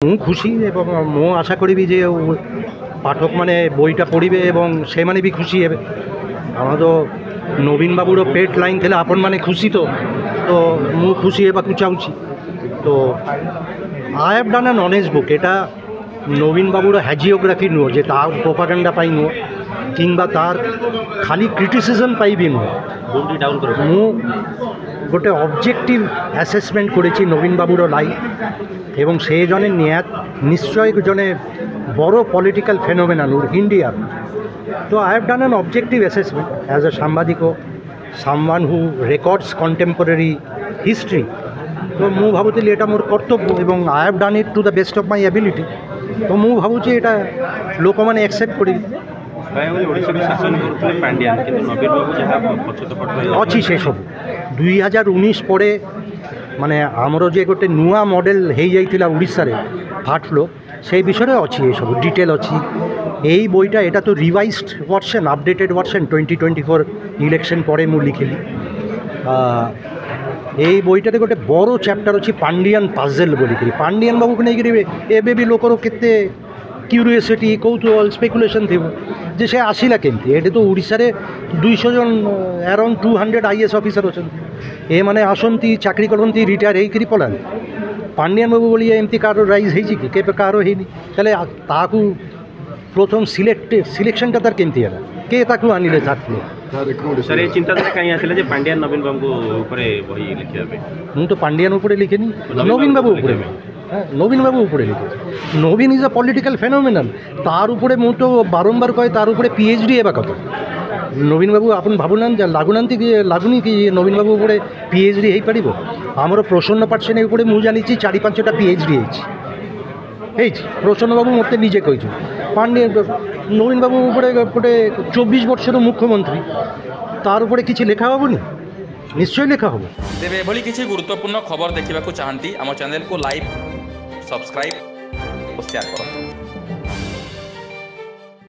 ମୁଁ ଖୁସି ଏବଂ ମୁଁ ଆଶା କରିବି ଯେ ପାଠକମାନେ ବହିଟା ପଢ଼ିବେ ଏବଂ ସେମାନେ ବି ଖୁସି ହେବେ। ଆମର ତ ନବୀନ ବାବୁର ପେଟ୍ ଲାଇନ୍ ଥିଲା ଆପଣମାନେ ଖୁସି ତ ମୁଁ ଖୁସି ହେବାକୁ ଚାହୁଁଛି। ତ ଆଇ ହ୍ୟାଭ୍ ଡନ୍ ଆନ୍ ଅନେଷ୍ଟ ବୁକ୍। এটা নবীন বাবুর হ্যাজিওগ্রাফি নুহ যে তার প্রোপাগান্ডা পাই নুহ কিংবা তার খালি ক্রিটিসিজম পাই বি নুহ। ମୁଁ ଗୋଟେ ଅବଜେକ୍ଟିଭ୍ ଆସେସମେଣ୍ଟ କରିଛି ନବୀନ ବାବୁର ଲାଇଫ୍ ଏବଂ ସେ ଜଣେ ନିଶ୍ଚୟ ଜଣେ ବଡ଼ ପଲିଟିକାଲ ଫେନୋମେନାଲ୍ ଇଣ୍ଡିଆ। ତ ଆଇ ହ୍ୟାଭ୍ ଡନ୍ ଆନ୍ ଅବଜେକ୍ଟିଭ୍ ଆସେସମେଣ୍ଟ ଆଜ୍ ଏ ସାମ୍ବାଦିକ, someone who records contemporary history। ତ ମୁଁ ଭାବୁଥିଲି ଏଇଟା ମୋର କର୍ତ୍ତବ୍ୟ ଏବଂ I have done eat to the best of my ability. ତ ମୁଁ ଭାବୁଛି ଏଇଟା ଲୋକମାନେ ଆକ୍ସେପ୍ଟ କରିବେ। ଅଛି ସେସବୁ 2019 ପରେ ମାନେ ଆମର ଯେ ଗୋଟେ ନୂଆ ମଡ଼େଲ ହେଇଯାଇଥିଲା ଓଡ଼ିଶାରେ ଫାର୍ଷ୍ଟ ଫ୍ଲୋ সেই বিষয়ে ଅଛି ଏସବୁ ଡିଟେଲ୍ ଅଛି। এই বইটা এটা তো revised version, updated version 2024 election পরে ମୁଁ লিখিলি। এই বইটাতে ଗୋଟେ বড় চ্যাপ্ଟর ଅଛି ପାଣ୍ଡିଆନ ପାଜେଲ ବୋଲିକିରି। ପାଣ୍ଡିଆନ ବାବୁକୁ ନେଇକିରି ଏବେ ବି ଲୋକର କେତେ କ୍ୟୁରିଓସିଟି, କୌତୁହଳ, ସ୍ପେକୁଲେସନ୍ ଥିବ ଯେ ସେ ଆସିଲା କେମିତି। ଏଠି ତ ଓଡ଼ିଶାରେ 200 ଜଣ ଆରାଉଣ୍ଡ 200 IAS ଅଫିସର ଅଛନ୍ତି। ଏମାନେ ଆସନ୍ତି, ଚାକିରି କରନ୍ତି, ରିଟାୟାର ହେଇକିରି ପଳାନ୍ତି। ପାଣ୍ଡିଆନ ବାବୁ ଭଳିଆ ଏମିତି କାହାର ରାଇଜ୍ ହେଇଛି କି? କେବେ କାହାର ହେଇନି। ତାହେଲେ ତାହାକୁ ପ୍ରଥମ ସିଲେକ୍ସନଟା ତାର କେମିତି ହେଲା? କେ ତାକୁ ଆଣିଲେ ଚାକିରି? ସାର୍ ଏ ଚିନ୍ତାଧାରା କାହିଁ ଆସିଲା ଯେ ପାଣ୍ଡିଆନ ନବୀନ ବାବୁଙ୍କ ଉପରେ ବହି ଲେଖିବା ପାଇଁ? ମୁଁ ତ ପାଣ୍ଡିଆନ ଉପରେ ଲେଖେନି, ନବୀନ ବାବୁ ଉପରେ। নবীন বাবু উপরে লিখেছে। নবীন ইজ আ পলিটিক্যাল ফেনোমিনাল। তার উপরে ମୁଁ ତ ବାରମ୍ବାର କହେ ତାର ଉପରେ PhD ହେବା କଥା। ନବୀନ ବାବୁ ଆପଣ ଭାବୁନାହାନ୍ତି ଲାଗୁନି କି ନବୀନ ବାବୁ ଉପରେ PhD ହେଇପାରିବ? ଆମର ପ୍ରସନ୍ନ ପାଟ୍ଟଶାଣୀ ଉପରେ ମୁଁ ଜାଣିଛି 4-5ଟା PhD ହେଇଛି। ପ୍ରସନ୍ନ ବାବୁ ମୋତେ ନିଜେ କହିଛନ୍ତି। ନବୀନ ବାବୁ ଉପରେ ଗୋଟେ 24 ବର୍ଷର ମୁଖ୍ୟମନ୍ତ୍ରୀ, ତାର ଉପରେ କିଛି ଲେଖା ହେବନି? নিশ্চয় লেখা হবে। তেবে এভাবে কিছু গুরুত্বপূর্ণ খবর দেখা চাহান্তি আমার চ্যানেল কো লাইক, সবসক্রাইব ও শেয়ার করুন।